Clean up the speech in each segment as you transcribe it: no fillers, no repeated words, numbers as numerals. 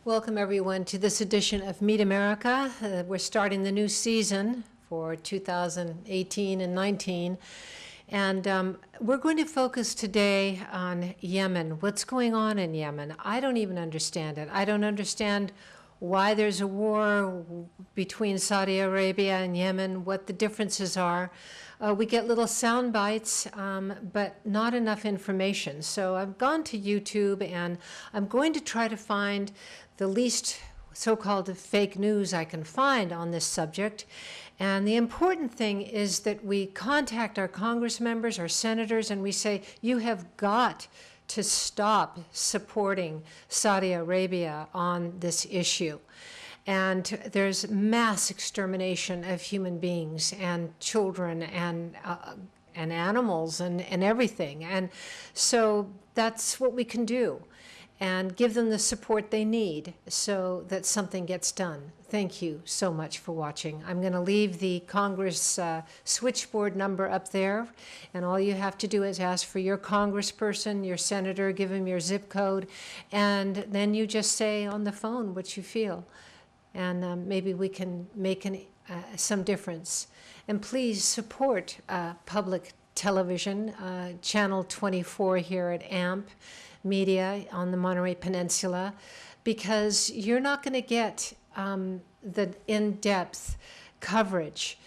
Welcome everyone to this edition of Meet America. We're starting the new season for 2018 and 19. And we're going to focus today on Yemen. What's going on in Yemen? I don't even understand it. I don't understand why there's a war between Saudi Arabia and Yemen, what the differences are. We get little sound bites, but not enough information. So I've gone to YouTube and I'm going to try to find the least so-called fake news I can find on this subject. And the important thing is that we contact our Congress members, our senators, and we say, you have got to stop supporting Saudi Arabia on this issue. And there's mass extermination of human beings and children and animals and everything. And so that's what we can do, and give them the support they need so that something gets done. Thank you so much for watching. I'm going to leave the Congress switchboard number up there, and all you have to do is ask for your congressperson, your senator, give them your zip code, and then you just say on the phone what you feel, and maybe we can make some difference. And please support public television, Channel 24 here at AMP Media on the Monterey Peninsula, because you're not going to get the in-depth coverage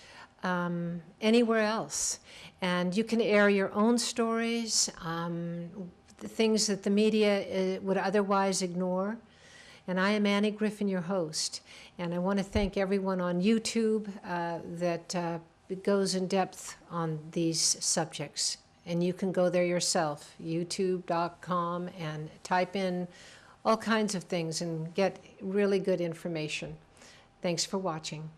anywhere else. And you can air your own stories, the things that the media would otherwise ignore. And I am Annie Griffin, your host. And I want to thank everyone on YouTube that goes in depth on these subjects. And you can go there yourself, youtube.com, and type in all kinds of things and get really good information. Thanks for watching.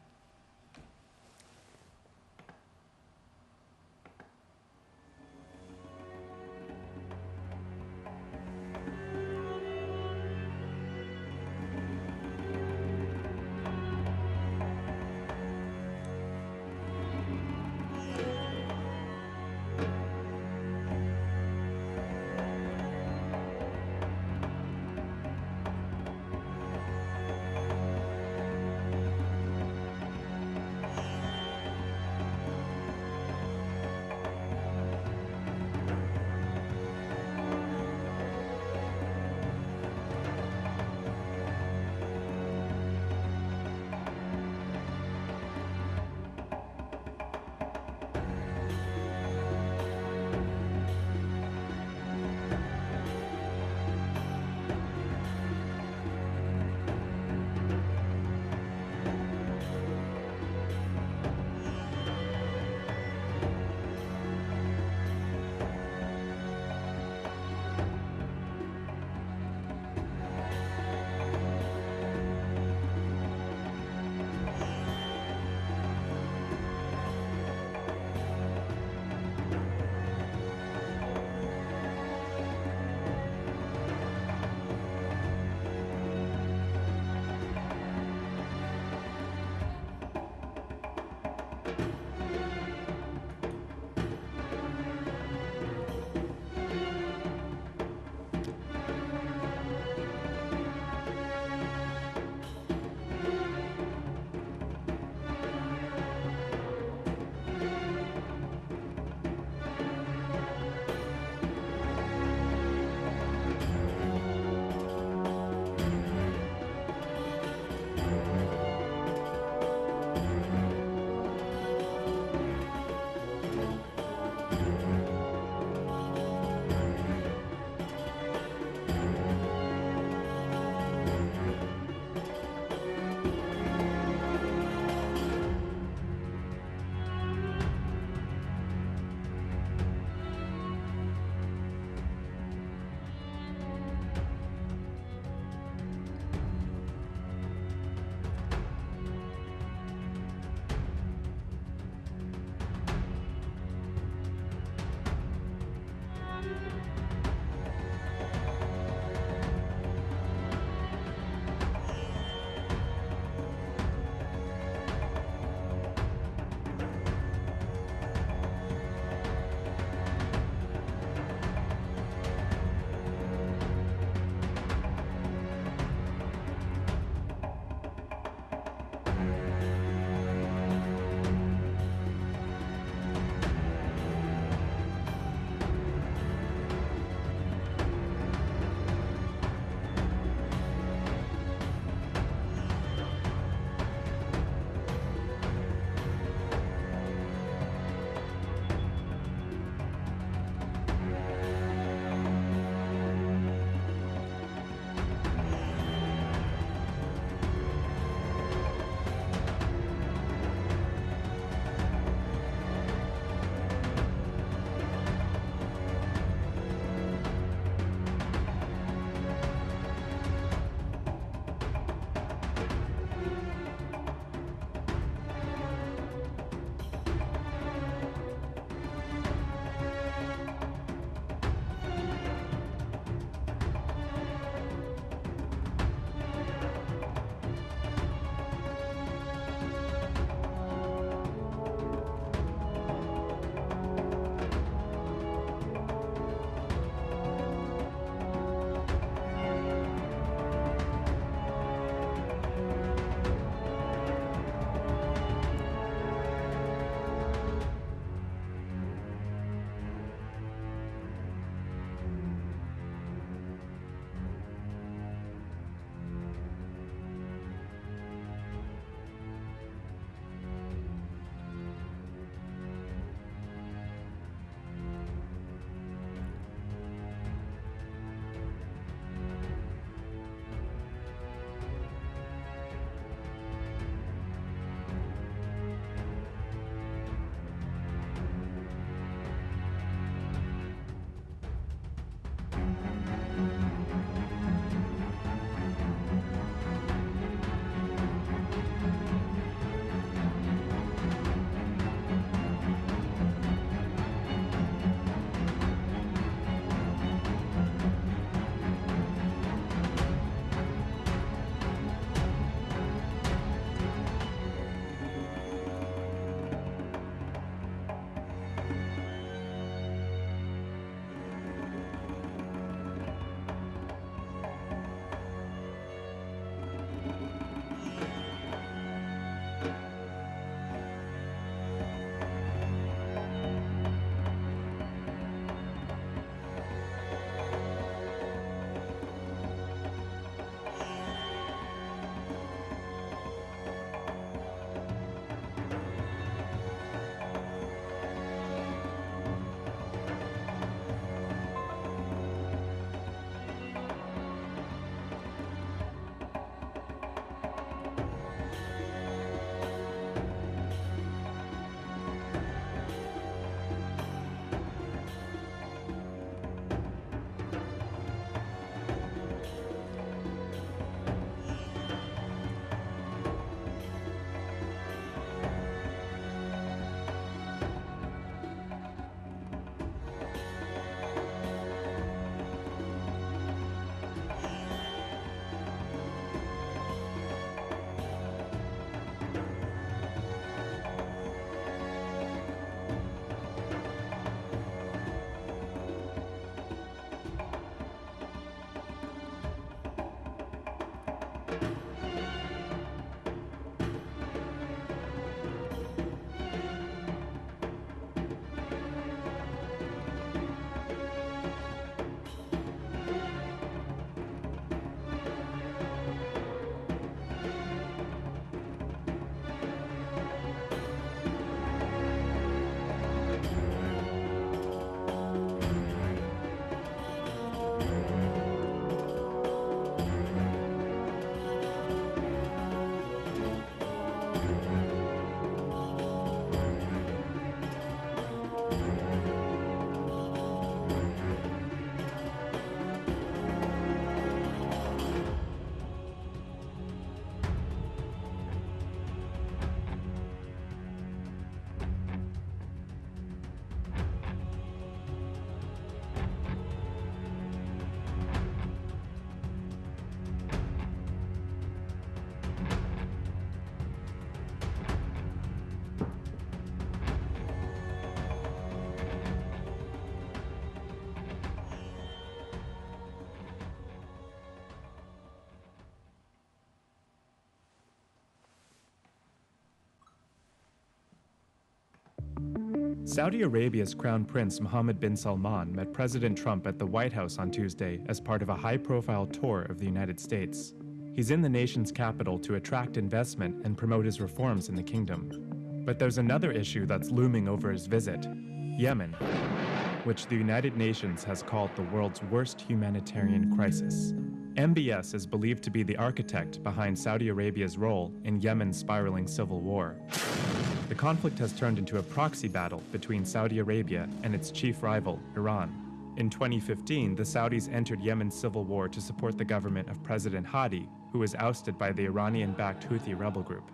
Saudi Arabia's Crown Prince Mohammed bin Salman met President Trump at the White House on Tuesday as part of a high-profile tour of the United States. He's in the nation's capital to attract investment and promote his reforms in the kingdom. But there's another issue that's looming over his visit: Yemen, which the United Nations has called the world's worst humanitarian crisis. MBS is believed to be the architect behind Saudi Arabia's role in Yemen's spiraling civil war. The conflict has turned into a proxy battle between Saudi Arabia and its chief rival, Iran. In 2015, the Saudis entered Yemen's civil war to support the government of President Hadi, who was ousted by the Iranian-backed Houthi rebel group.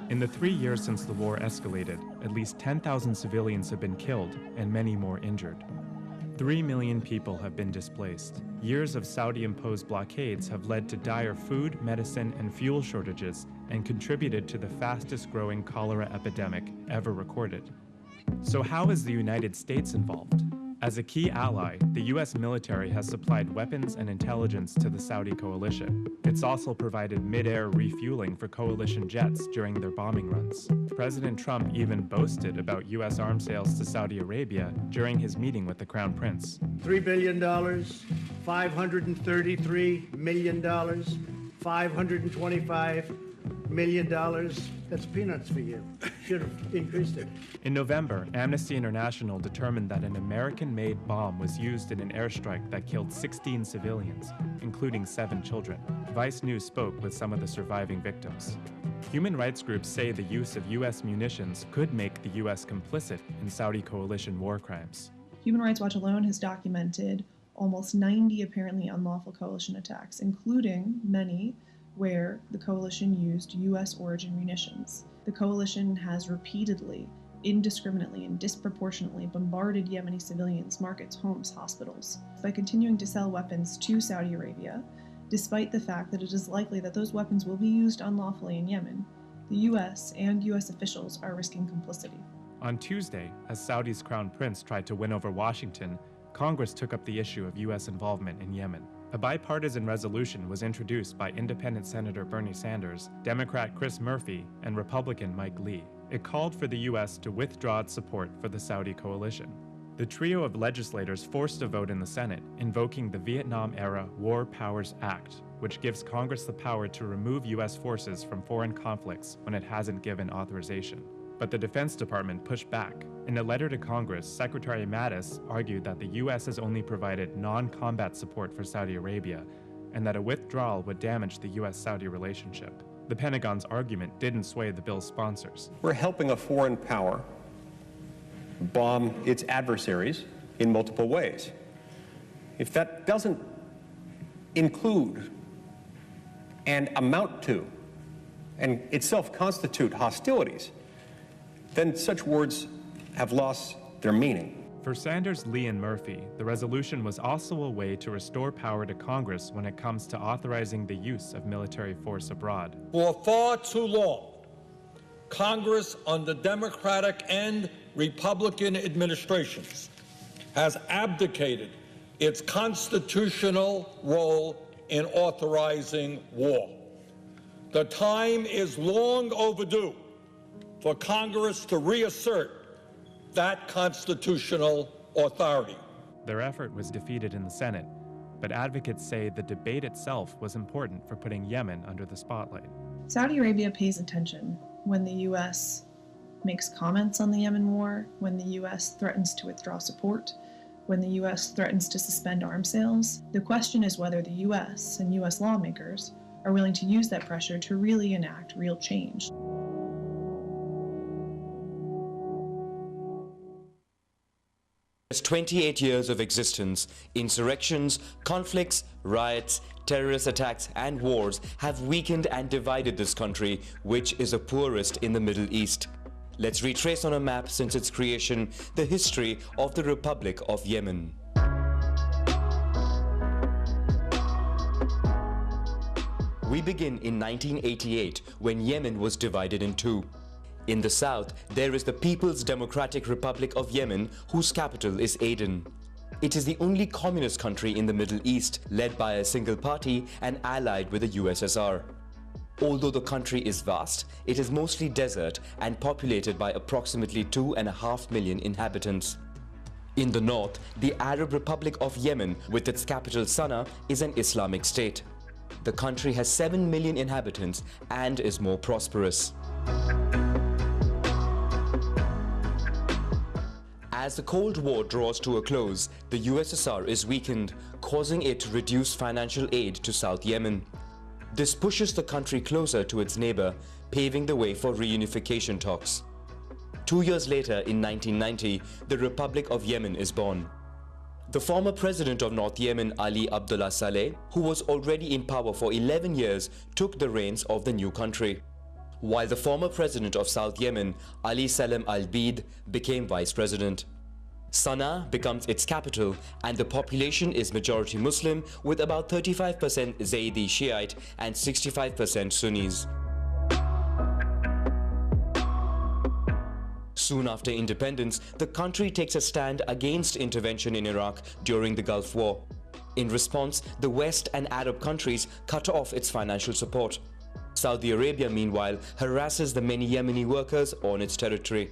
In the 3 years since the war escalated, at least 10,000 civilians have been killed and many more injured. 3 million people have been displaced. Years of Saudi-imposed blockades have led to dire food, medicine, and fuel shortages and contributed to the fastest-growing cholera epidemic ever recorded. So how is the United States involved? As a key ally, the U.S. military has supplied weapons and intelligence to the Saudi coalition. It's also provided mid-air refueling for coalition jets during their bombing runs. President Trump even boasted about U.S. arms sales to Saudi Arabia during his meeting with the Crown Prince. $3 billion, $533 million, $525 million. That's peanuts for you. Should have increased it. In November, Amnesty International determined that an American-made bomb was used in an airstrike that killed 16 civilians, including 7 children. Vice News spoke with some of the surviving victims. Human rights groups say the use of U.S. munitions could make the U.S. complicit in Saudi coalition war crimes. Human Rights Watch alone has documented almost 90 apparently unlawful coalition attacks, including many where the coalition used U.S. origin munitions. The coalition has repeatedly, indiscriminately, and disproportionately bombarded Yemeni civilians, markets, homes, hospitals, by continuing to sell weapons to Saudi Arabia, despite the fact that it is likely that those weapons will be used unlawfully in Yemen. The U.S. and U.S. officials are risking complicity. On Tuesday, as Saudi's Crown Prince tried to win over Washington, Congress took up the issue of U.S. involvement in Yemen. A bipartisan resolution was introduced by Independent Senator Bernie Sanders, Democrat Chris Murphy, and Republican Mike Lee. It called for the U.S. to withdraw its support for the Saudi coalition. The trio of legislators forced a vote in the Senate, invoking the Vietnam-era War Powers Act, which gives Congress the power to remove U.S. forces from foreign conflicts when it hasn't given authorization. But the Defense Department pushed back. In a letter to Congress, Secretary Mattis argued that the U.S. has only provided non-combat support for Saudi Arabia, and that a withdrawal would damage the U.S.-Saudi relationship. The Pentagon's argument didn't sway the bill's sponsors. We're helping a foreign power bomb its adversaries in multiple ways. If that doesn't include and amount to and itself constitute hostilities, then such words have lost their meaning. For Sanders, Lee, and Murphy, the resolution was also a way to restore power to Congress when it comes to authorizing the use of military force abroad. For far too long, Congress under Democratic and Republican administrations has abdicated its constitutional role in authorizing war. The time is long overdue for Congress to reassert that constitutional authority. Their effort was defeated in the Senate, but advocates say the debate itself was important for putting Yemen under the spotlight. Saudi Arabia pays attention when the U.S. makes comments on the Yemen war, when the U.S. threatens to withdraw support, when the U.S. threatens to suspend arms sales. The question is whether the U.S. and U.S. lawmakers are willing to use that pressure to really enact real change. Its 28 years of existence, insurrections, conflicts, riots, terrorist attacks and wars have weakened and divided this country, which is the poorest in the Middle East. Let's retrace on a map since its creation the history of the Republic of Yemen. We begin in 1988 when Yemen was divided in two. In the south, there is the People's Democratic Republic of Yemen, whose capital is Aden. It is the only communist country in the Middle East, led by a single party and allied with the USSR. Although the country is vast, it is mostly desert and populated by approximately 2.5 million inhabitants. In the north, the Arab Republic of Yemen, with its capital Sana'a, is an Islamic state. The country has 7 million inhabitants and is more prosperous. As the Cold War draws to a close, the USSR is weakened, causing it to reduce financial aid to South Yemen. This pushes the country closer to its neighbor, paving the way for reunification talks. 2 years later, in 1990, the Republic of Yemen is born. The former president of North Yemen, Ali Abdullah Saleh, who was already in power for 11 years, took the reins of the new country, while the former president of South Yemen, Ali Salem al-Bid, became vice president. Sana'a becomes its capital, and the population is majority Muslim, with about 35% Zaydi Shiite and 65% Sunnis. Soon after independence, the country takes a stand against intervention in Iraq during the Gulf War. In response, the West and Arab countries cut off its financial support. Saudi Arabia, meanwhile, harasses the many Yemeni workers on its territory.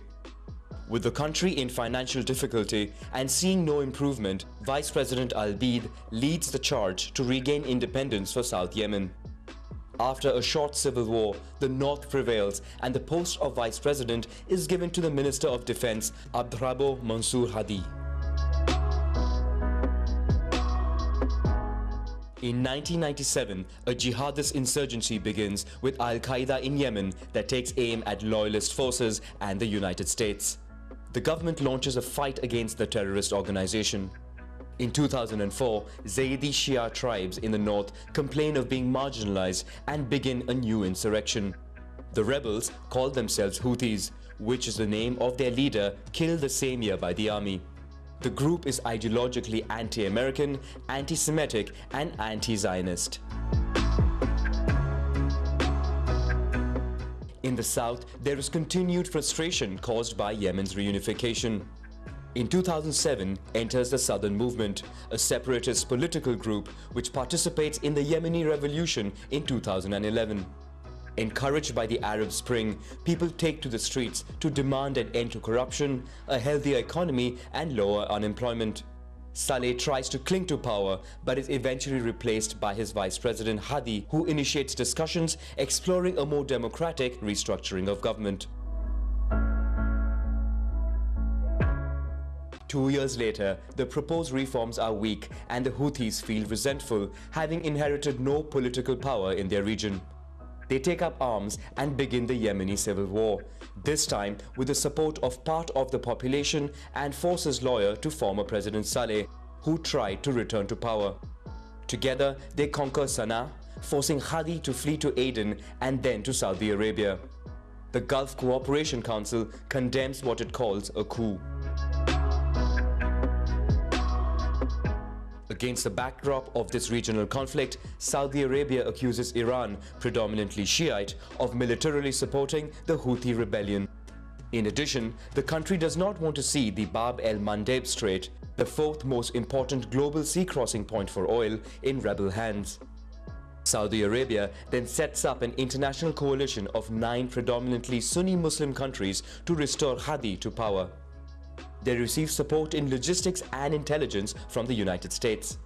With the country in financial difficulty and seeing no improvement, Vice President al-Bid leads the charge to regain independence for South Yemen. After a short civil war, the north prevails and the post of vice president is given to the Minister of Defense, Abdrabbo Mansour Hadi. In 1997, a jihadist insurgency begins with Al-Qaeda in Yemen that takes aim at loyalist forces and the United States. The government launches a fight against the terrorist organization. In 2004, Zaydi Shia tribes in the north complain of being marginalized and begin a new insurrection. The rebels call themselves Houthis, which is the name of their leader killed the same year by the army. The group is ideologically anti-American, anti-Semitic and anti-Zionist. In the south, there is continued frustration caused by Yemen's reunification. In 2007 enters the Southern Movement, a separatist political group which participates in the Yemeni revolution in 2011. Encouraged by the Arab Spring, people take to the streets to demand an end to corruption, a healthier economy and lower unemployment. Saleh tries to cling to power but is eventually replaced by his vice president Hadi, who initiates discussions exploring a more democratic restructuring of government. 2 years later, the proposed reforms are weak and the Houthis feel resentful, having inherited no political power in their region. They take up arms and begin the Yemeni civil war, this time with the support of part of the population and forces loyal to former President Saleh, who tried to return to power. Together, they conquer Sana'a, forcing Hadi to flee to Aden and then to Saudi Arabia. The Gulf Cooperation Council condemns what it calls a coup. Against the backdrop of this regional conflict, Saudi Arabia accuses Iran, predominantly Shiite, of militarily supporting the Houthi rebellion. In addition, the country does not want to see the Bab el-Mandeb Strait, the fourth most important global sea crossing point for oil, in rebel hands. Saudi Arabia then sets up an international coalition of 9 predominantly Sunni Muslim countries to restore Hadi to power. They receive support in logistics and intelligence from the United States.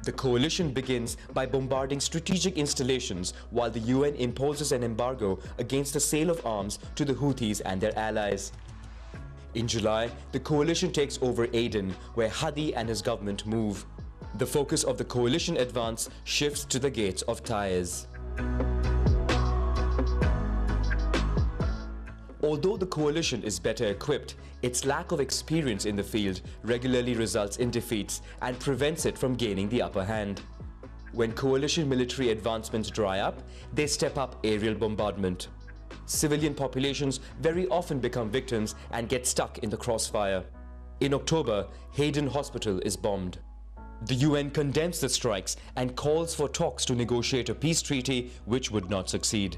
The coalition begins by bombarding strategic installations while the UN imposes an embargo against the sale of arms to the Houthis and their allies. In July, the coalition takes over Aden, where Hadi and his government move. The focus of the coalition advance shifts to the gates of Taiz. Although the coalition is better equipped, its lack of experience in the field regularly results in defeats and prevents it from gaining the upper hand. When coalition military advancements dry up, they step up aerial bombardment. Civilian populations very often become victims and get stuck in the crossfire. In October, Hayden Hospital is bombed. The UN condemns the strikes and calls for talks to negotiate a peace treaty which would not succeed.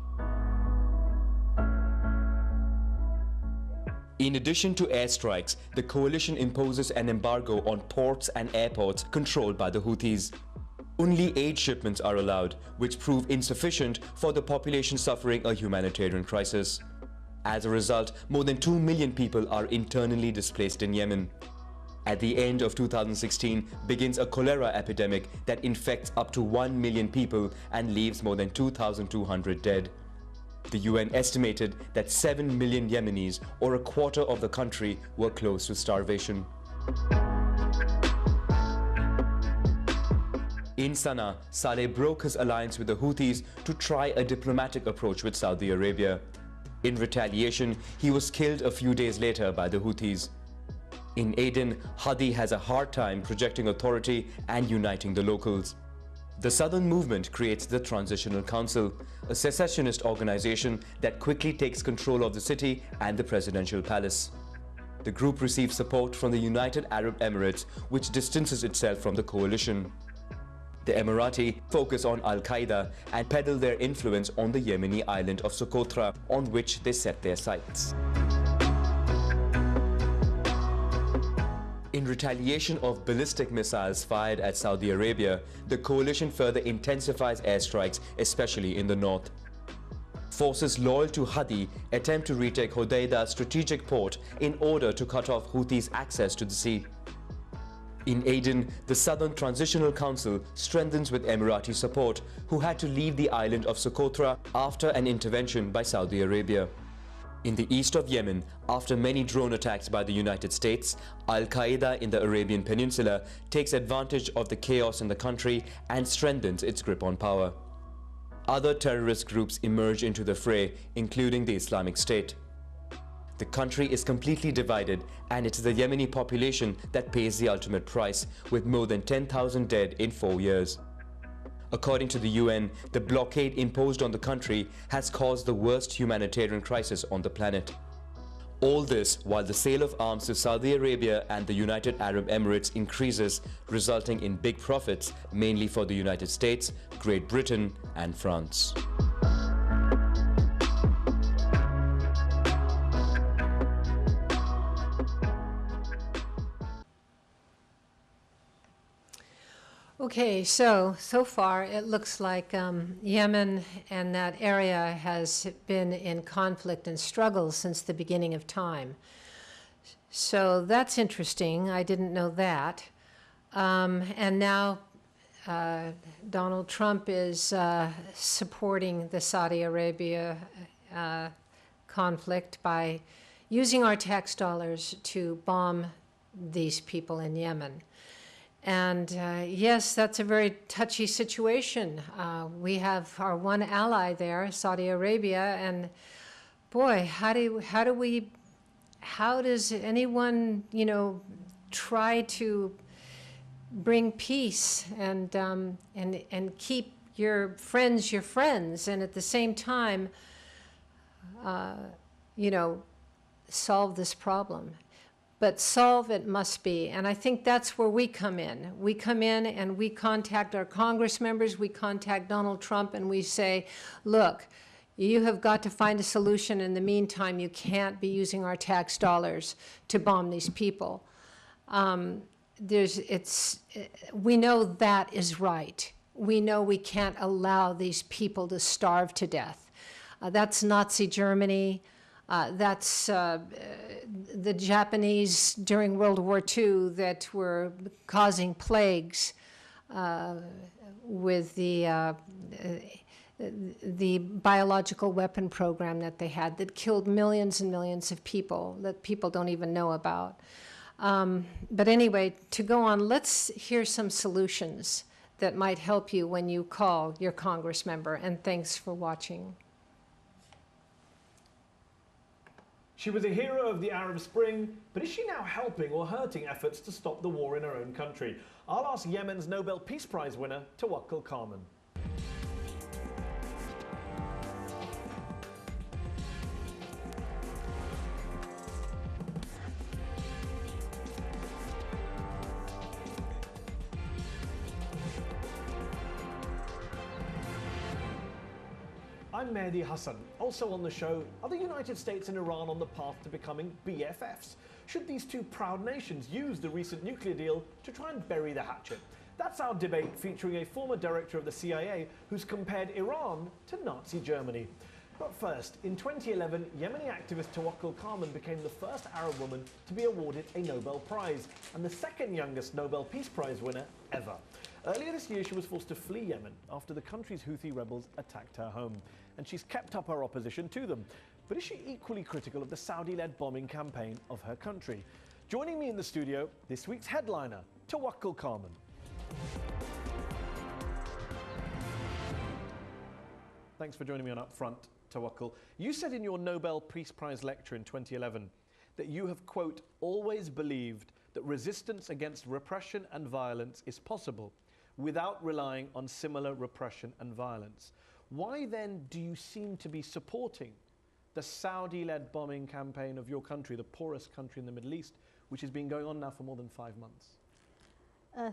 In addition to airstrikes, the coalition imposes an embargo on ports and airports controlled by the Houthis. Only aid shipments are allowed, which prove insufficient for the population suffering a humanitarian crisis. As a result, more than 2 million people are internally displaced in Yemen. At the end of 2016 begins a cholera epidemic that infects up to 1 million people and leaves more than 2,200 dead. The UN estimated that 7 million Yemenis, or a quarter of the country, were close to starvation. In Sana'a, Saleh broke his alliance with the Houthis to try a diplomatic approach with Saudi Arabia. In retaliation, he was killed a few days later by the Houthis. In Aden, Hadi has a hard time projecting authority and uniting the locals. The Southern Movement creates the Transitional Council, a secessionist organization that quickly takes control of the city and the presidential palace. The group receives support from the United Arab Emirates, which distances itself from the coalition. The Emirati focus on Al-Qaeda and peddle their influence on the Yemeni island of Socotra, on which they set their sights. In retaliation of ballistic missiles fired at Saudi Arabia, the coalition further intensifies airstrikes, especially in the north. Forces loyal to Hadi attempt to retake Hodeida's strategic port in order to cut off Houthis' access to the sea. In Aden, the Southern Transitional Council strengthens with Emirati support, who had to leave the island of Socotra after an intervention by Saudi Arabia. In the east of Yemen, after many drone attacks by the United States, Al-Qaeda in the Arabian Peninsula takes advantage of the chaos in the country and strengthens its grip on power. Other terrorist groups emerge into the fray, including the Islamic State. The country is completely divided, and it is the Yemeni population that pays the ultimate price, with more than 10,000 dead in 4 years. According to the UN, the blockade imposed on the country has caused the worst humanitarian crisis on the planet. All this while the sale of arms to Saudi Arabia and the United Arab Emirates increases, resulting in big profits, mainly for the United States, Great Britain, and France. Okay, so far it looks like Yemen and that area has been in conflict and struggle since the beginning of time. So that's interesting. I didn't know that. And now Donald Trump is supporting the Saudi Arabia conflict by using our tax dollars to bomb these people in Yemen. And yes, that's a very touchy situation. We have our one ally there, Saudi Arabia, and boy, how does anyone, try to bring peace and keep your friends, and at the same time, solve this problem? But solve it must be, and I think that's where we come in. We come in and we contact our Congress members, we contact Donald Trump, and we say, look, you have got to find a solution. In the meantime, you can't be using our tax dollars to bomb these people. We know that is right. We know we can't allow these people to starve to death. That's Nazi Germany. That's the Japanese during World War II that were causing plagues with the biological weapon program that they had that killed millions and millions of people that people don't even know about. But anyway, to go on, let's hear some solutions that might help you when you call your Congress member, and thanks for watching. She was a hero of the Arab Spring, but is she now helping or hurting efforts to stop the war in her own country? I'll ask Yemen's Nobel Peace Prize winner, Tawakkul Karman. I'm Mehdi Hassan. Also on the show, are the United States and Iran on the path to becoming BFFs? Should these two proud nations use the recent nuclear deal to try and bury the hatchet? That's our debate featuring a former director of the CIA who's compared Iran to Nazi Germany. But first, in 2011, Yemeni activist Tawakkul Karman became the first Arab woman to be awarded a Nobel Prize and the second youngest Nobel Peace Prize winner ever. Earlier this year, she was forced to flee Yemen after the country's Houthi rebels attacked her home. And she's kept up her opposition to them. But is she equally critical of the Saudi-led bombing campaign of her country? Joining me in the studio, this week's headliner, Tawakkul Karman. Thanks for joining me on Up Front, Tawakkul. You said in your Nobel Peace Prize lecture in 2011 that you have, quote, always believed that resistance against repression and violence is possible without relying on similar repression and violence. Why then do you seem to be supporting the Saudi-led bombing campaign of your country, the poorest country in the Middle East, which has been going on now for more than 5 months?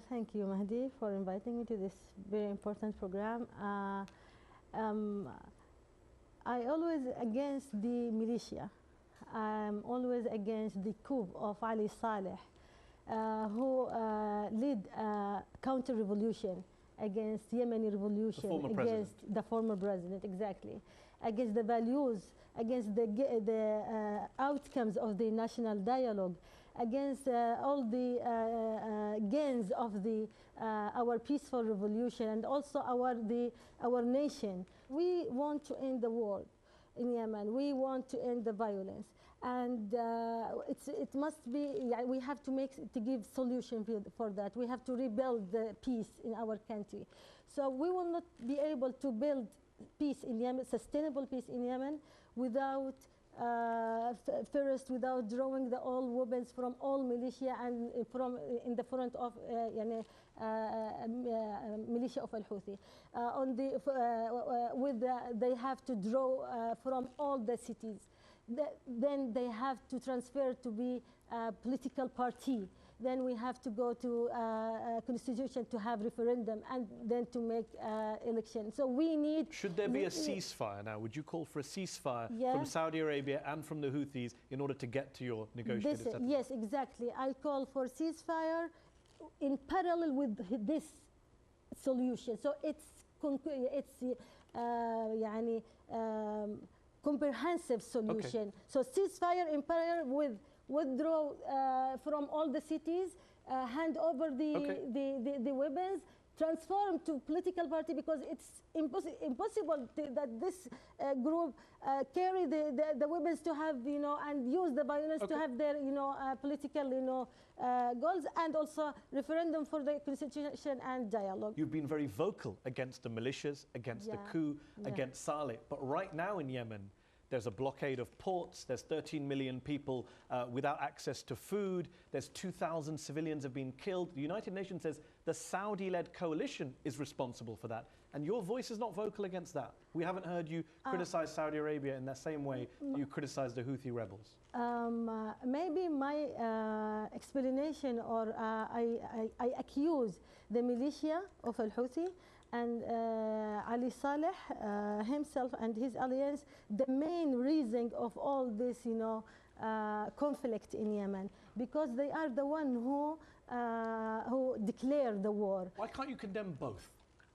Thank you, Mahdi, for inviting me to this very important program. I always against the militia. I'm always against the coup of Ali Saleh, who led a counter-revolution against Yemeni revolution, against the former president, exactly, against the values, against the outcomes of the national dialogue, against all the gains of the our peaceful revolution, and also our nation. We want to end the war in Yemen. We want to end the violence, and it must be. Yeah, we have to give solution for that. We have to rebuild the peace in our country. So we will not be able to build peace in Yemen, sustainable peace in Yemen, without first, without drawing the all weapons from all militia and from in the front of militia of al-Houthi. They have to draw from all the cities. Then they have to transfer to be a political party. Then we have to go to a constitution to have referendum and then to make election. So we need... Should there be a ceasefire now? Would you call for a ceasefire from Saudi Arabia and from the Houthis in order to get to your negotiated settlement? Yes, exactly. I call for ceasefire in parallel with this solution. So it's comprehensive solution. Okay. So ceasefire in parallel with withdraw from all the cities, hand over the weapons, transform to political party, because it's impossible that this group carry the weapons to have, and use the violence to have their, political, goals, and also referendum for the constitution and dialogue. You've been very vocal against the militias, against the coup, against Saleh, but right now in Yemen, there's a blockade of ports, there's 13 million people without access to food, there's 2,000 civilians have been killed. The United Nations says the Saudi-led coalition is responsible for that. And your voice is not vocal against that. We haven't heard you criticize Saudi Arabia in the same way you criticize the Houthi rebels. Maybe my explanation, or I accuse the militia of al-Houthi and Ali Saleh himself and his alliance, the main reason of all this, conflict in Yemen, because they are the one who declared the war. Why can't you condemn both?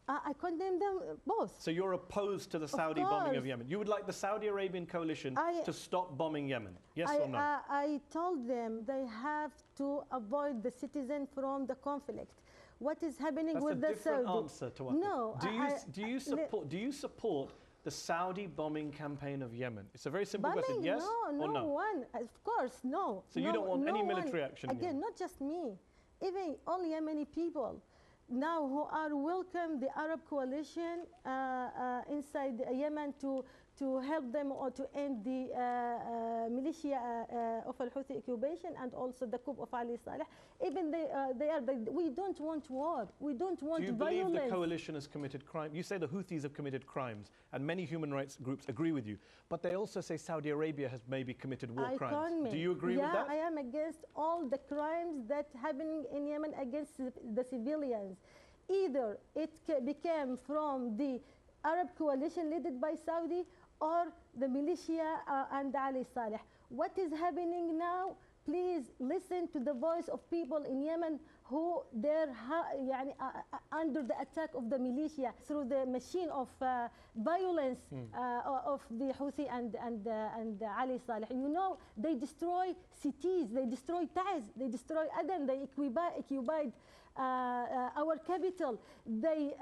I condemn them both. So you're opposed to the Saudi bombing of Yemen? You would like the Saudi Arabian coalition to stop bombing Yemen? Yes or no? I told them they have to avoid the citizen from the conflict. What is happening with the Saudi? That's a different answer to what? No. Do you support the Saudi bombing campaign of Yemen? It's a very simple question. Yes or no? No one. Of course, no. So you don't want any military action? Again, not just me. Even all Yemeni people now who are welcome the Arab coalition inside Yemen to help them or to end the militia of al-Houthi occupation, and also the coup of Ali Saleh. Even we don't want war. We don't want violence. Do you believe the coalition has committed crime? You say the Houthis have committed crimes, and many human rights groups agree with you. But they also say Saudi Arabia has maybe committed war crimes. Do you agree with that? Yeah, I am against all the crimes that happening in Yemen against the civilians. Either it became from the Arab coalition led by Saudi, or the militia and Ali Saleh. What is happening now? Please listen to the voice of people in Yemen who they're under the attack of the militia through the machine of violence of the Houthi and Ali Saleh. You know, they destroy cities, they destroy Taiz, they destroy Aden, they occupied our capital, they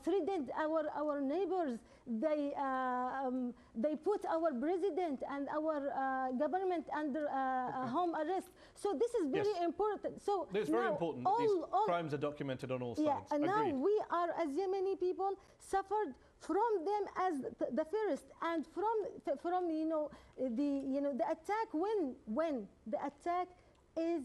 threatened our neighbors, they put our president and our government under home arrest. So this is very important. So it's very important that these crimes are documented on all sides. Yeah, and now we are, as Yemeni people, suffered from them as the first, and from the attack when the attack is.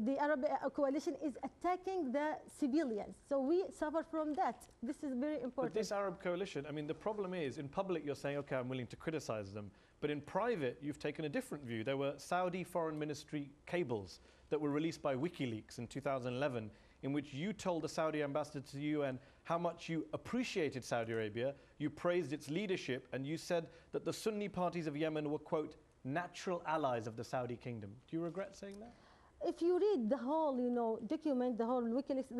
The Arab coalition is attacking the civilians. So we suffer from that. This is very important. But this Arab coalition, I mean, the problem is, in public you're saying, okay, I'm willing to criticize them. But in private, you've taken a different view. There were Saudi Foreign Ministry cables that were released by WikiLeaks in 2011, in which you told the Saudi ambassador to the UN how much you appreciated Saudi Arabia, you praised its leadership, and you said that the Sunni parties of Yemen were, quote, natural allies of the Saudi kingdom. Do you regret saying that? If you read the whole, document, the whole WikiLeaks,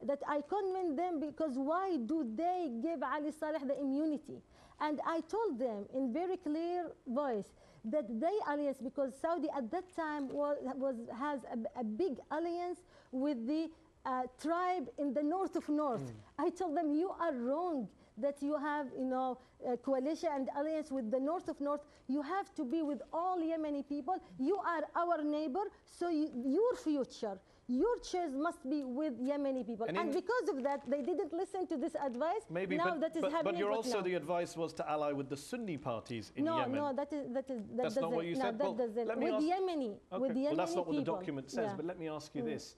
that I condemn them because why do they give Ali Saleh the immunity? And I told them in very clear voice that they alliance, because Saudi at that time has a big alliance with the tribe in the north of North. I told them, you are wrong that you have, a coalition and alliance with the north of North. You have to be with all Yemeni people. You are our neighbor, so your future, your choice must be with Yemeni people. And because of that, they didn't listen to this advice. Maybe, now but you're also, the advice was to ally with the Sunni parties in Yemen. No, that's not what you said. No, that doesn't. With Yemeni, with Yemeni well, that's not what the people. document says. Yeah. But let me ask you this.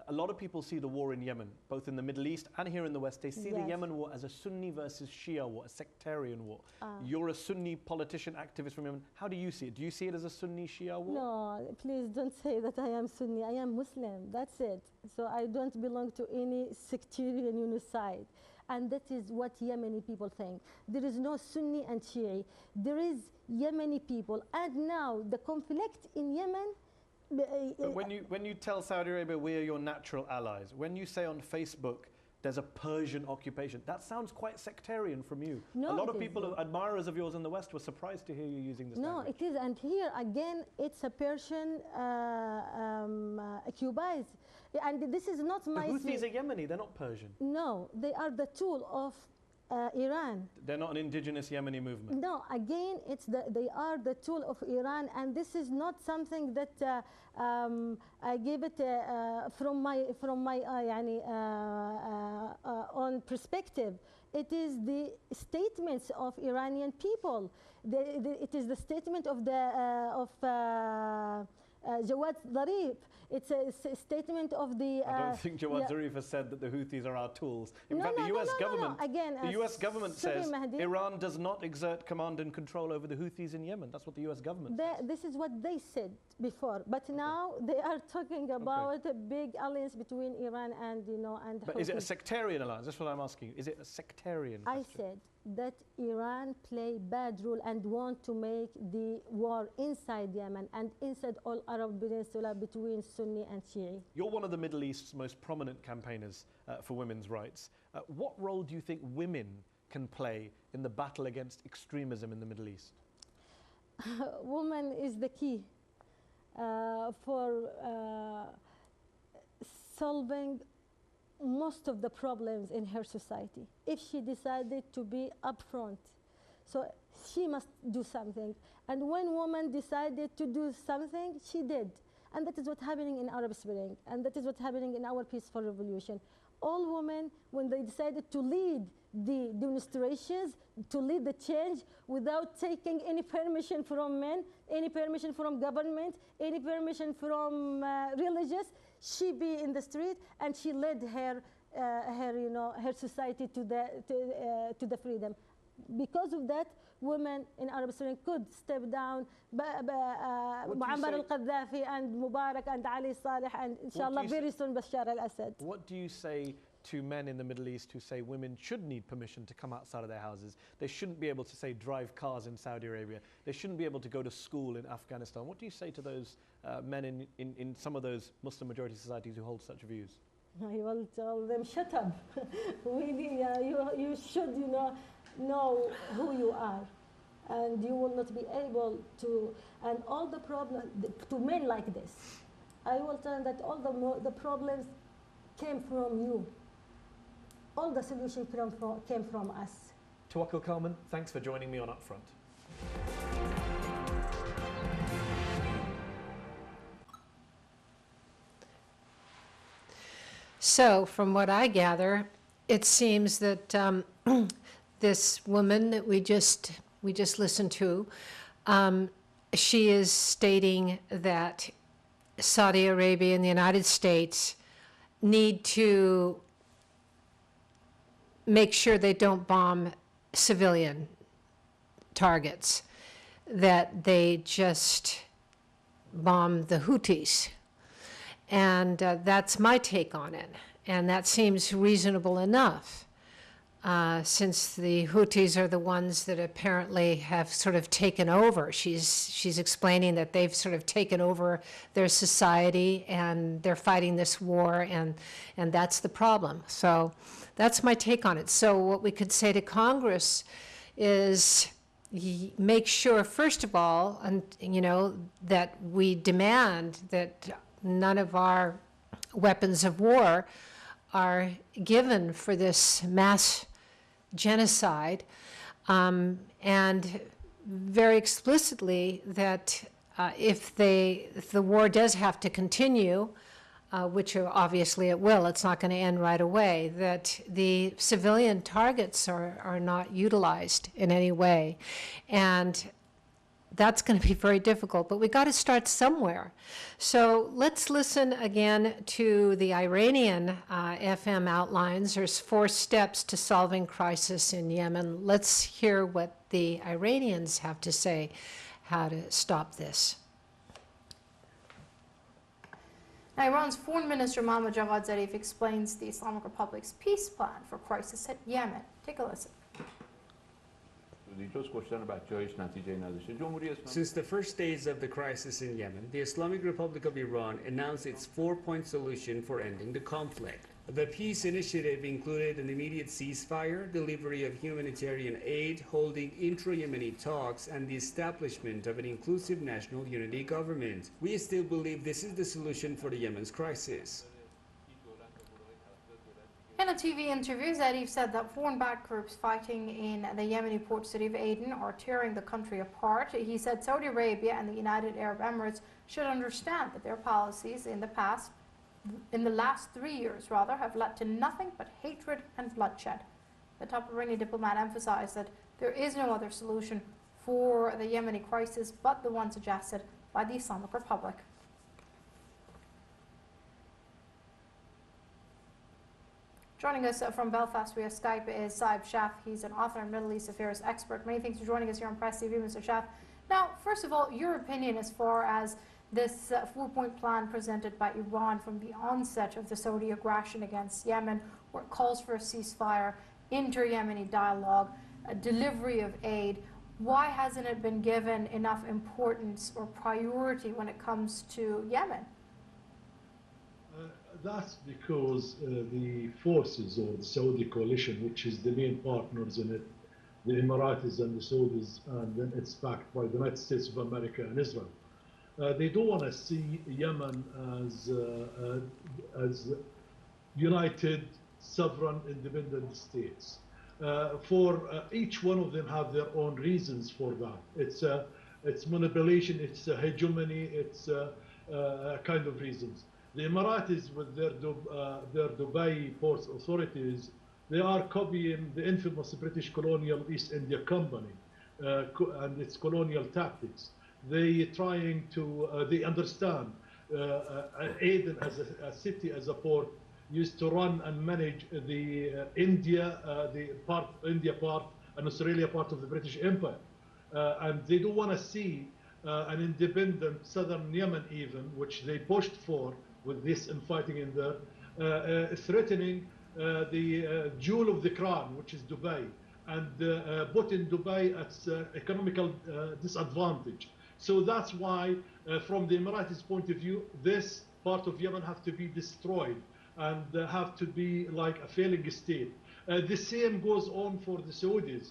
A lot of people see the war in Yemen, both in the Middle East and here in the West. They see the Yemen war as a Sunni versus Shia war, a sectarian war. You're a Sunni politician, activist from Yemen. How do you see it? Do you see it as a Sunni-Shia war? No, please don't say that I am Sunni. I am Muslim. That's it. So I don't belong to any sectarian side. And that is what Yemeni people think. There is no Sunni and Shia. There is Yemeni people. And now the conflict in Yemen. But when you tell Saudi Arabia we are your natural allies, when you say on Facebook there's a Persian occupation, that sounds quite sectarian from you. No, a lot of people, admirers of yours in the West, were surprised to hear you using this language. No, it is, and here again it's a Persian occupies, and this is not my. The Houthis are Yemeni, they're not Persian. No, they are the tool of Iran. They're not an indigenous Yemeni movement. No, again, they are the tool of Iran, and this is not something that I gave it from my own perspective. It is the statements of Iranian people. It is the statement of Jawad Zarif. It's a statement of the. I don't think Jawad Zarif has said that the Houthis are our tools. In fact, the U.S. government. Again, the U.S. government says Iran does not exert command and control over the Houthis in Yemen. That's what the U.S. government says. This is what they said before, but now they are talking about a big alliance between Iran and and. But is it a sectarian alliance? That's what I'm asking you. Is it a sectarian question? I said that Iran play bad role and want to make the war inside Yemen and inside all Arab Peninsula between Sunni and Shia. You're one of the Middle East's most prominent campaigners for women's rights. What role do you think women can play in the battle against extremism in the Middle East? Woman is the key for solving most of the problems in her society. If she decided to be upfront, so she must do something. And when woman decided to do something, she did. And that is what's happening in Arab Spring, and that is what's happening in our peaceful revolution. All women, when they decided to lead the demonstrations, to lead the change without taking any permission from men, any permission from government, any permission from religious, she be in the street and she led her society to the freedom. Because of that, women in Arab Spring could step down. Muammar al-Qaddafi and Mubarak and Ali Saleh and inshallah very soon Bashar al-Assad. What do you say to men in the Middle East who say women should need permission to come outside of their houses. They shouldn't be able to, say, drive cars in Saudi Arabia. They shouldn't be able to go to school in Afghanistan. What do you say to those men in some of those Muslim-majority societies who hold such views? I will tell them, shut up. Really, you should, know who you are. And you will not be able to, and all the problems, to men like this, I will tell them that all the problems came from you. All the solution came from us. Tawakkul Karman, thanks for joining me on Upfront. So, from what I gather, it seems that this woman that we just listened to, she is stating that Saudi Arabia and the United States need to make sure they don't bomb civilian targets, that they just bomb the Houthis. And that's my take on it. And that seems reasonable enough, since the Houthis are the ones that apparently have sort of taken over. She's explaining that they've sort of taken over their society and they're fighting this war, and that's the problem. So that's my take on it. So what we could say to Congress is make sure, first of all, and that we demand that none of our weapons of war are given for this mass genocide, and very explicitly that if the war does have to continue, which obviously it will, it's not going to end right away, that the civilian targets are not utilized in any way. And that's going to be very difficult, but we got to start somewhere. So let's listen again to the Iranian FM outlines. There's 4 steps to solving crisis in Yemen. Let's hear what the Iranians have to say, how to stop this. Now, Iran's Foreign Minister Mohammad Javad Zarif explains the Islamic Republic's peace plan for crisis at Yemen. Take a listen. Since the first days of the crisis in Yemen, the Islamic Republic of Iran announced its 4-point solution for ending the conflict. The peace initiative included an immediate ceasefire, delivery of humanitarian aid, holding intra-Yemeni talks, and the establishment of an inclusive national unity government. We still believe this is the solution for the Yemen's crisis. In a TV interview, Zarif said that foreign-backed groups fighting in the Yemeni port city of Aden are tearing the country apart. He said Saudi Arabia and the United Arab Emirates should understand that their policies in the last 3 years, have led to nothing but hatred and bloodshed. The top Iranian diplomat emphasized that there is no other solution for the Yemeni crisis but the one suggested by the Islamic Republic. Joining us from Belfast via Skype is Saib Shaf. He's an author and Middle East affairs expert. Many thanks for joining us here on Press TV, Mr. Shaf. Now, first of all, your opinion as far as this 4-point plan presented by Iran from the onset of the Saudi aggression against Yemen, where it calls for a ceasefire, inter-Yemeni dialogue, a delivery of aid. Why hasn't it been given enough importance or priority when it comes to Yemen? That's because the forces, or the Saudi coalition, which is the main partners in it, the Emiratis and the Saudis, and then it's backed by the United States of America and Israel. They don't want to see Yemen as united, sovereign, independent states. For each one of them have their own reasons for that. It's manipulation, it's hegemony, it's kind of reasons. The Emiratis, with their Dubai Ports authorities, they are copying the infamous British colonial East India Company and its colonial tactics. They understand Aden as a city, as a port, used to run and manage the India part, and Australia part of the British Empire, and they don't want to see an independent southern Yemen, even, which they pushed for with this infighting in there, threatening the jewel of the crown, which is Dubai, and put in Dubai at economical disadvantage. So that's why, from the Emiratis' point of view, this part of Yemen have to be destroyed and have to be like a failing state. The same goes on for the Saudis.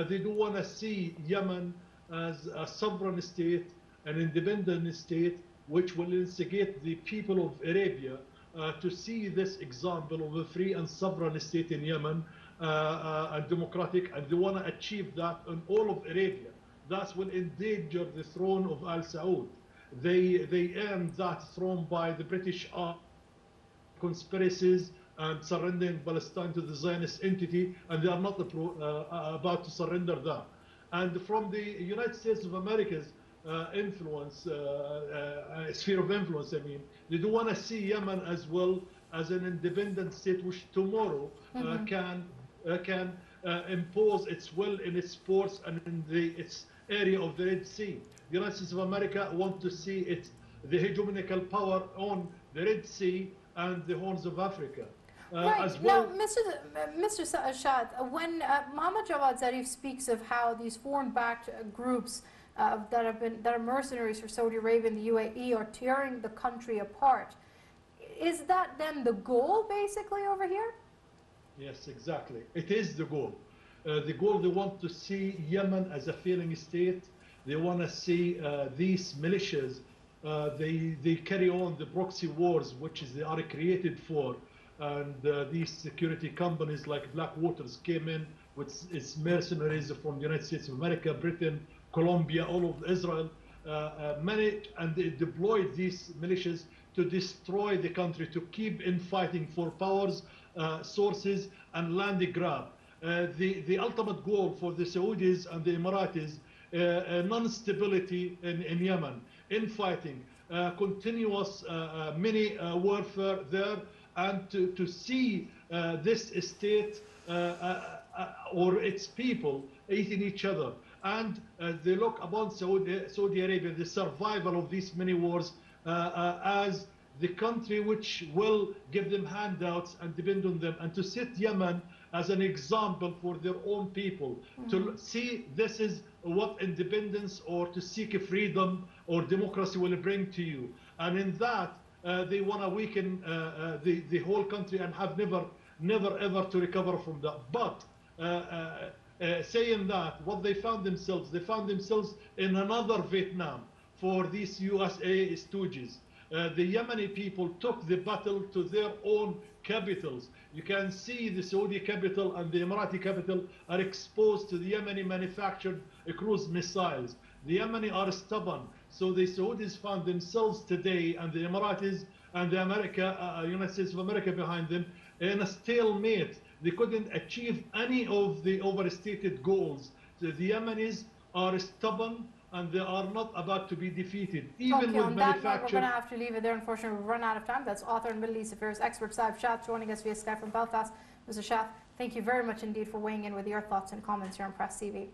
They do want to see Yemen as a sovereign state, an independent state, which will instigate the people of Arabia to see this example of a free and sovereign state in Yemen and democratic, and they want to achieve that in all of Arabia. That will endanger the throne of Al Saud. They earned that throne by the British conspiracies and surrendering Palestine to the Zionist entity, and they are not about to surrender that. And from the United States of America's influence, sphere of influence, I mean, they do want to see Yemen as well as an independent state, which tomorrow can impose its will in its ports and in its area of the Red Sea. The United States of America want to see the hegemonical power on the Red Sea and the Horns of Africa. Right. As well. Now, Mr. Shad, when Mohammad Javad Zarif speaks of how these foreign-backed groups that are mercenaries for Saudi Arabia and the UAE are tearing the country apart, is that then the goal basically over here? Yes, exactly. It is the goal. The goal, they want to see Yemen as a failing state. They want to see these militias, they carry on the proxy wars, which they are created for. And these security companies like Blackwaters came in with its mercenaries from the United States of America, Britain, Colombia, all of Israel, and they deployed these militias to destroy the country, to keep infighting for powers, sources, and land grab. The ultimate goal for the Saudis and the Emiratis, non-stability in Yemen, infighting, continuous mini warfare there, and to see this state or its people eating each other. And they look upon Saudi Arabia, the survival of these many wars, as the country which will give them handouts and depend on them, and to set Yemen as an example for their own people, to see this is what independence or to seek freedom or democracy will bring to you. And in that, they want to weaken the whole country and have never ever to recover from that. But saying that, what they found themselves in another Vietnam for these USA stooges. The Yemeni people took the battle to their own capitals. You can see the Saudi capital and the Emirati capital are exposed to the Yemeni manufactured cruise missiles. The Yemeni are stubborn. So the Saudis found themselves today, and the Emiratis and the United States of America behind them, in a stalemate. They couldn't achieve any of the overstated goals. The Yemenis are stubborn, and they are not about to be defeated. Even with on that note, we're going to manufactured. have to leave it there. Unfortunately, we've run out of time. That's author and Middle East Affairs expert Saib Shah joining us via Skype from Belfast. Mr. Shah, thank you very much indeed for weighing in with your thoughts and comments here on Press TV.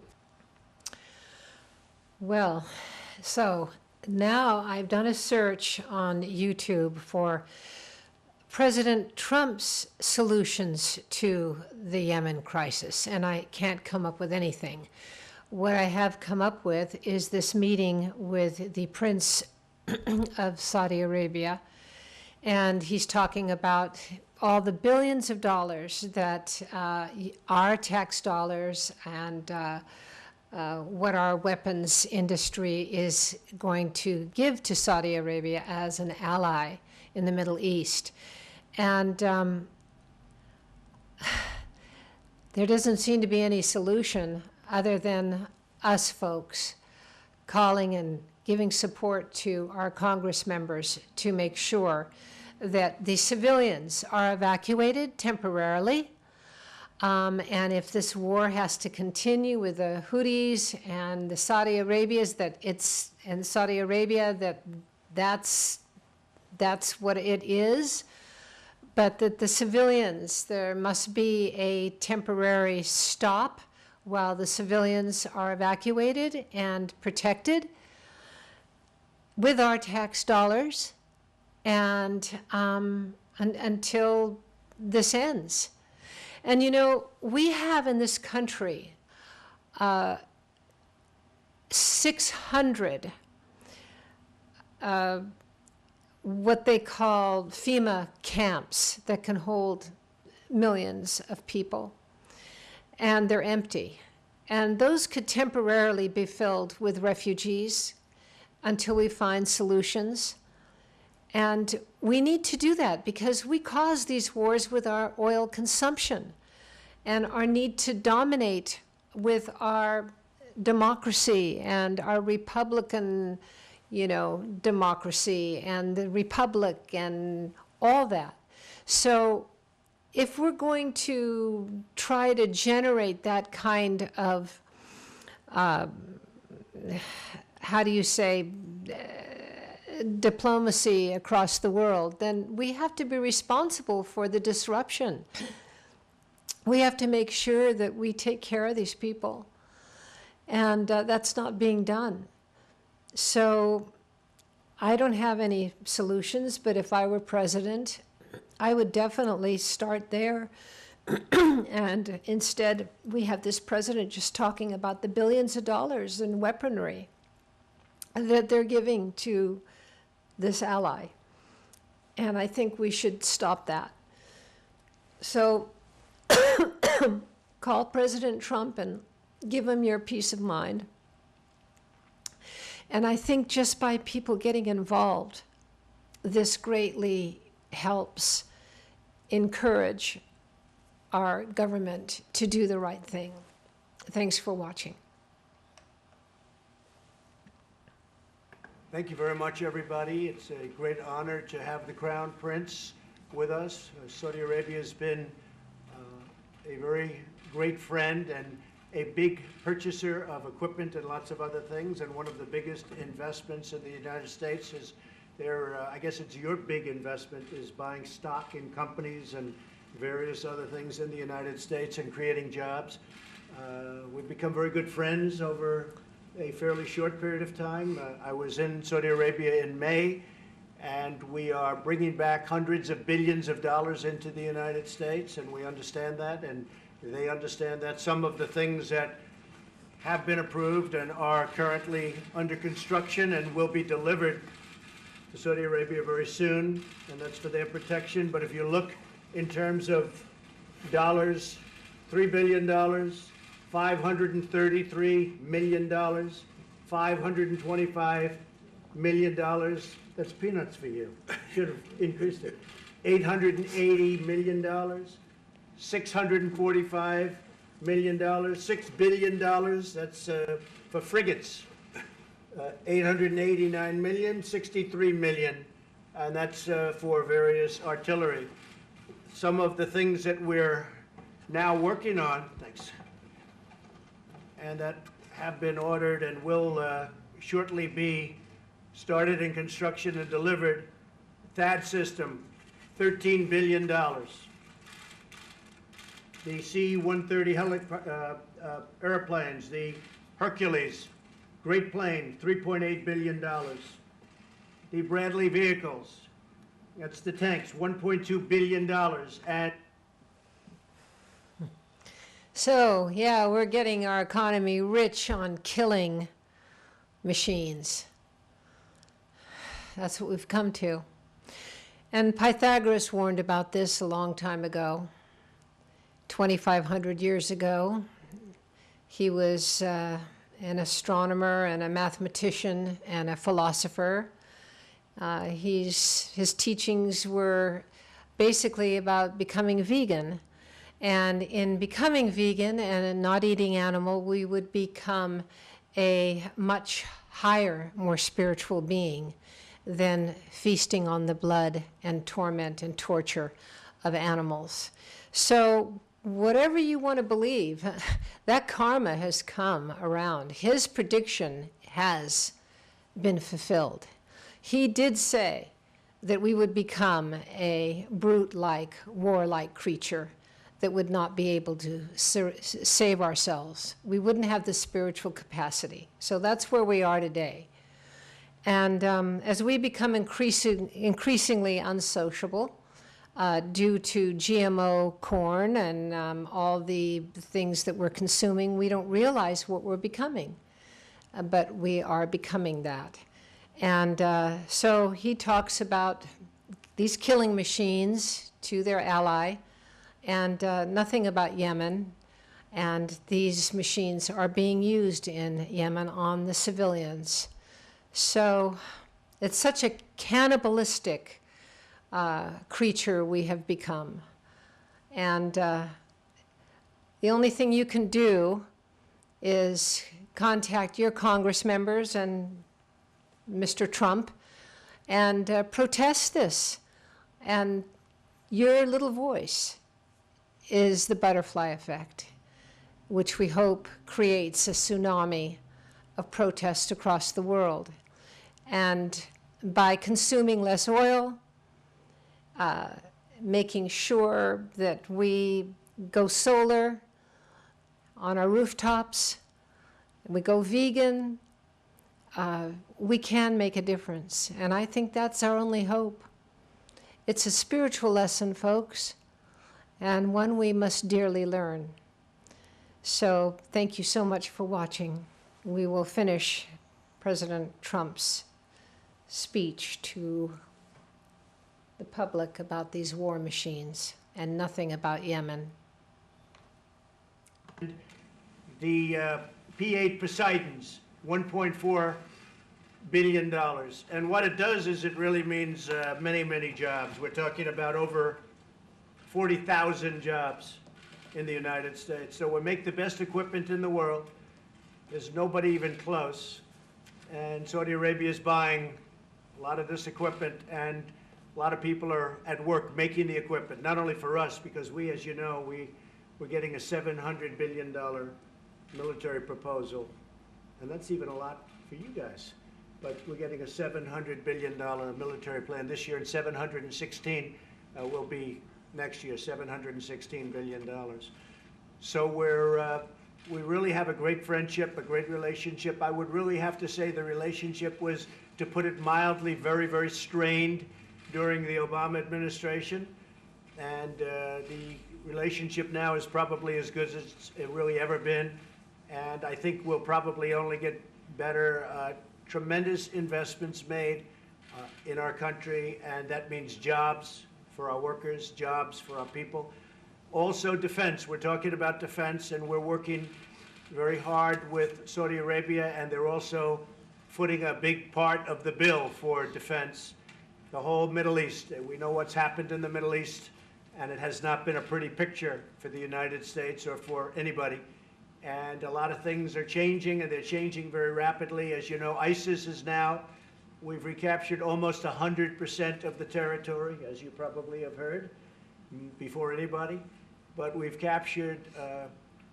Well, so now I've done a search on YouTube for President Trump's solutions to the Yemen crisis, and I can't come up with anything. What I have come up with is this meeting with the Prince of Saudi Arabia, and he's talking about all the billions of dollars that our tax dollars and what our weapons industry is going to give to Saudi Arabia as an ally in the Middle East. And there doesn't seem to be any solution other than us folks calling and giving support to our Congress members to make sure that the civilians are evacuated temporarily. And if this war has to continue with the Houthis and the Saudi Arabias, that's what it is. But that the civilians, there must be a temporary stop while the civilians are evacuated and protected with our tax dollars, and until this ends. And you know, we have in this country 600 what they call FEMA camps that can hold millions of people, and they're empty. And those could temporarily be filled with refugees until we find solutions. And we need to do that because we cause these wars with our oil consumption and our need to dominate with our democracy and our Republican, you know, democracy and the republic and all that. So if we're going to try to generate that kind of, how do you say, diplomacy across the world, then we have to be responsible for the disruption. We have to make sure that we take care of these people. And that's not being done. So I don't have any solutions, but if I were president, I would definitely start there. And instead, we have this president just talking about the billions of dollars in weaponry that they're giving to this ally. And I think we should stop that. So call President Trump and give him your peace of mind. And I think just by people getting involved, this greatly helps encourage our government to do the right thing. Thanks for watching. Thank you very much, everybody. It's a great honor to have the Crown Prince with us. Saudi Arabia has been a very great friend and a big purchaser of equipment and lots of other things, and one of the biggest investments in the United States is I guess it's your big investment, is buying stock in companies and various other things in the United States and creating jobs. We've become very good friends over a fairly short period of time. I was in Saudi Arabia in May, and we are bringing back hundreds of billions of dollars into the United States, and we understand that, and they understand that. Some of the things that have been approved and are currently under construction and will be delivered to Saudi Arabia very soon, and that's for their protection. But if you look in terms of dollars, $3 billion, $533 million, $525 million, that's peanuts for you. Should have increased it. $880 million, $645 million, $6 billion, that's for frigates. 889 million, 63 million, and that's for various artillery. Some of the things that we're now working on, thanks, and that have been ordered and will shortly be started in construction and delivered. THAAD system, $13 billion. The C-130 airplanes, the Hercules, great plane, $3.8 billion. The Bradley vehicles, that's the tanks, $1.2 billion. And so, yeah, we're getting our economy rich on killing machines. That's what we've come to. And Pythagoras warned about this a long time ago, 2,500 years ago. He was an astronomer and a mathematician and a philosopher. His teachings were basically about becoming vegan. And in becoming vegan and not eating animal, we would become a much higher, more spiritual being than feasting on the blood and torment and torture of animals. So whatever you want to believe, that karma has come around. His prediction has been fulfilled. He did say that we would become a brute-like, warlike creature that would not be able to save ourselves. We wouldn't have the spiritual capacity. So that's where we are today. And as we become increasingly unsociable, due to GMO corn and all the things that we're consuming. We don't realize what we're becoming, but we are becoming that. And so he talks about these killing machines to their ally, and nothing about Yemen. And these machines are being used in Yemen on the civilians. So it's such a cannibalistic creature we have become. And the only thing you can do is contact your Congress members and Mr. Trump and protest this. And your little voice is the butterfly effect, which we hope creates a tsunami of protest across the world. And by consuming less oil, making sure that we go solar on our rooftops, we go vegan, we can make a difference. And I think that's our only hope. It's a spiritual lesson, folks, and one we must dearly learn. So thank you so much for watching. We will finish President Trump's speech to the public about these war machines and nothing about Yemen. The P-8 Poseidons, $1.4 billion. And what it does is it really means many, many jobs. We're talking about over 40,000 jobs in the United States. So we make the best equipment in the world. There's nobody even close. And Saudi Arabia is buying a lot of this equipment, and a lot of people are at work making the equipment, not only for us, because we, as you know, we're getting a $700 billion military proposal. And that's even a lot for you guys. But we're getting a $700 billion military plan this year, and 716 will be next year, $716 billion. So we really have a great friendship, a great relationship. I would really have to say the relationship was, to put it mildly, very, very strained during the Obama administration. And the relationship now is probably as good as it's really ever been. And I think we'll probably only get better. Tremendous investments made in our country, and that means jobs for our workers, jobs for our people. Also defense. We're talking about defense, and we're working very hard with Saudi Arabia, and they're also footing a big part of the bill for defense. The whole Middle East. We know what's happened in the Middle East, and it has not been a pretty picture for the United States or for anybody. And a lot of things are changing, and they're changing very rapidly. As you know, ISIS is now, we've recaptured almost 100% of the territory, as you probably have heard, before anybody. But we've captured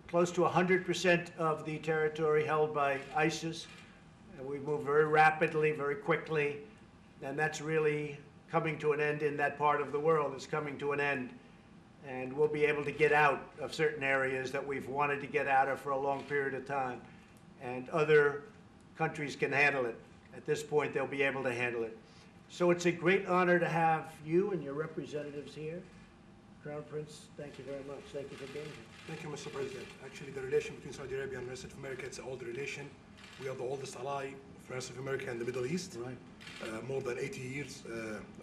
close to 100% of the territory held by ISIS. And we've moved very rapidly, very quickly, and that's really coming to an end in that part of the world. It's coming to an end. And we'll be able to get out of certain areas that we've wanted to get out of for a long period of time. And other countries can handle it. At this point, they'll be able to handle it. So it's a great honor to have you and your representatives here. Crown Prince, thank you very much. Thank you for being here. Thank you, Mr. President. Actually, the relation between Saudi Arabia and the rest of America, it's an old relation. We are the oldest ally of the rest of America and the Middle East. Right. More than 80 years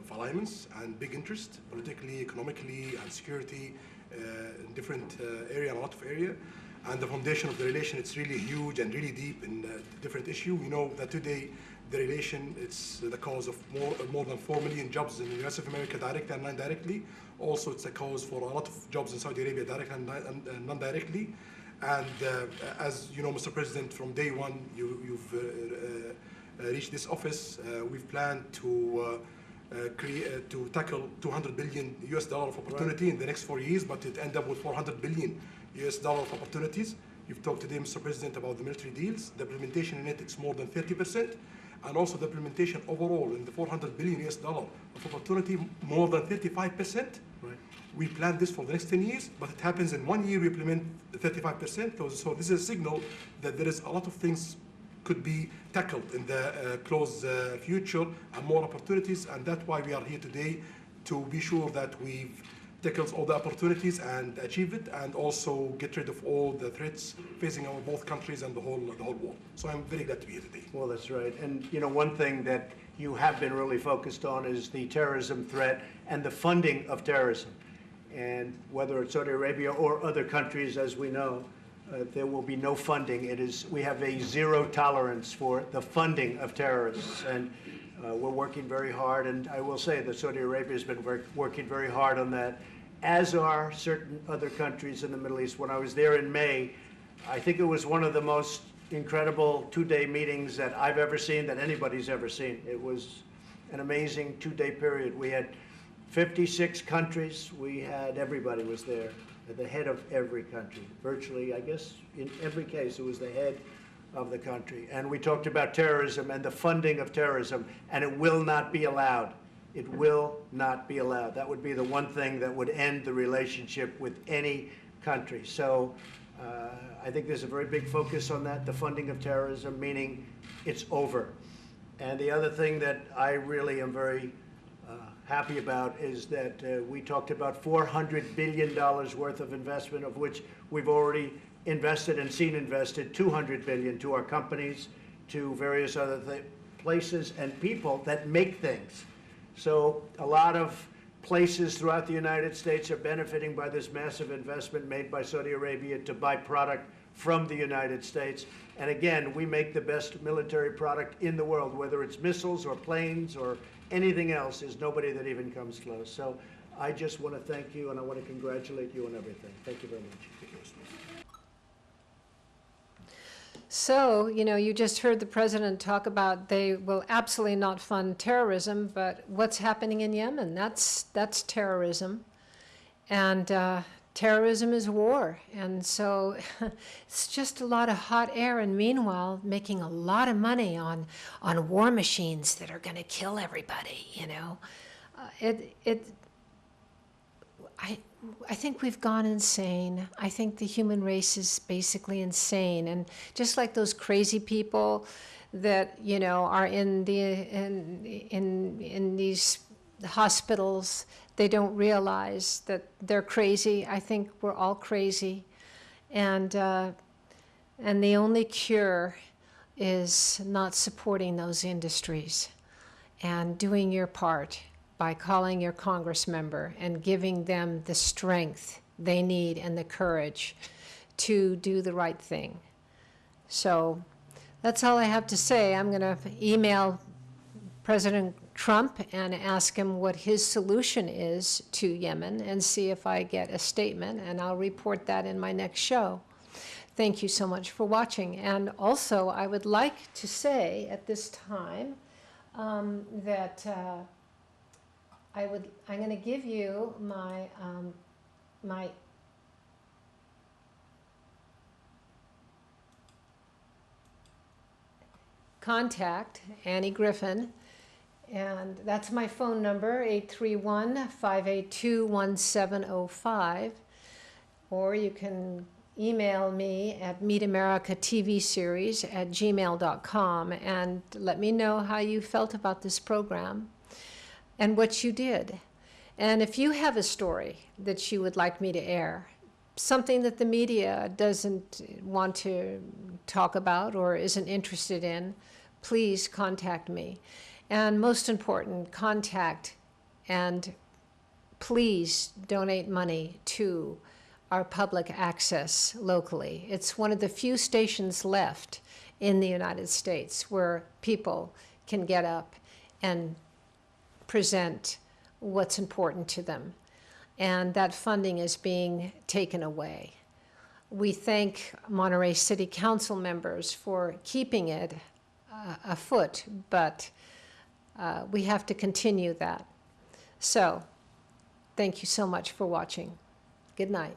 of alliance and big interest, politically, economically, and security in different area, and a lot of area. And the foundation of the relation, it's really huge and really deep in different issue. We know that today the relation, it's the cause of more than 4 million jobs in the US of America, directly and indirectly. Also, it's a cause for a lot of jobs in Saudi Arabia, directly and non-directly. And as you know, Mr. President, from day one, you've reached this office. We've planned to tackle $200 billion US of opportunity in the next 4 years, but it end up with $400 billion US of opportunities. You've talked today, Mr. President, about the military deals. The implementation in it's more than 30%, and also the implementation overall in the $400 billion US of opportunity, more than 35%. Right. We planned this for the next 10 years, but it happens in 1 year we implement the 35%. So this is a signal that there is a lot of things could be tackled in the close future and more opportunities, and that's why we are here today to be sure that we've tackles all the opportunities and achieve it, and also get rid of all the threats facing our both countries and the whole world. So I'm very glad to be here today. Well, that's right. And you know, one thing that you have been really focused on is the terrorism threat and the funding of terrorism. And whether it's Saudi Arabia or other countries, as we know, there will be no funding. We have a zero tolerance for the funding of terrorists. And we're working very hard, and I will say that Saudi Arabia has been working very hard on that, as are certain other countries in the Middle East. When I was there in May, I think it was one of the most incredible two-day meetings that I've ever seen, that anybody's ever seen. It was an amazing two-day period. We had 56 countries. We had, everybody was there, the head of every country. Virtually, I guess, in every case, it was the head of the country. And we talked about terrorism and the funding of terrorism, and it will not be allowed. It will not be allowed. That would be the one thing that would end the relationship with any country. So I think there's a very big focus on that, the funding of terrorism, meaning it's over. And the other thing that I really am very happy about is that we talked about $400 billion worth of investment, of which we've already invested and seen invested $200 billion to our companies, to various other places and people that make things. So a lot of places throughout the United States are benefiting by this massive investment made by Saudi Arabia to buy product from the United States. And again, we make the best military product in the world, whether it's missiles or planes or anything else. There's nobody that even comes close. So I just want to thank you, and I want to congratulate you on everything. Thank you very much. So, you know, you just heard the president talk about they will absolutely not fund terrorism, but what's happening in Yemen, that's terrorism. And terrorism is war. And so it's just a lot of hot air, and meanwhile, making a lot of money on war machines that are going to kill everybody, you know. I think we've gone insane. I think the human race is basically insane. And just like those crazy people that, you know, are in these hospitals, they don't realize that they're crazy. I think we're all crazy. And the only cure is not supporting those industries and doing your part by calling your Congress member and giving them the strength they need and the courage to do the right thing. So that's all I have to say. I'm going to email President Trump and ask him what his solution is to Yemen and see if I get a statement, and I'll report that in my next show. Thank you so much for watching. And also, I would like to say at this time that I'm going to give you my my contact, Annie Griffin, and that's my phone number, 831-582-1705, or you can email me at meetamericatv-series@gmail.com and let me know how you felt about this program and what you did. And if you have a story that you would like me to air, something that the media doesn't want to talk about or isn't interested in, please contact me. And most important, contact and please donate money to our public access locally. It's one of the few stations left in the United States where people can get up and present what's important to them. And that funding is being taken away. We thank Monterey City Council members for keeping it afoot, but we have to continue that. So, thank you so much for watching. Good night.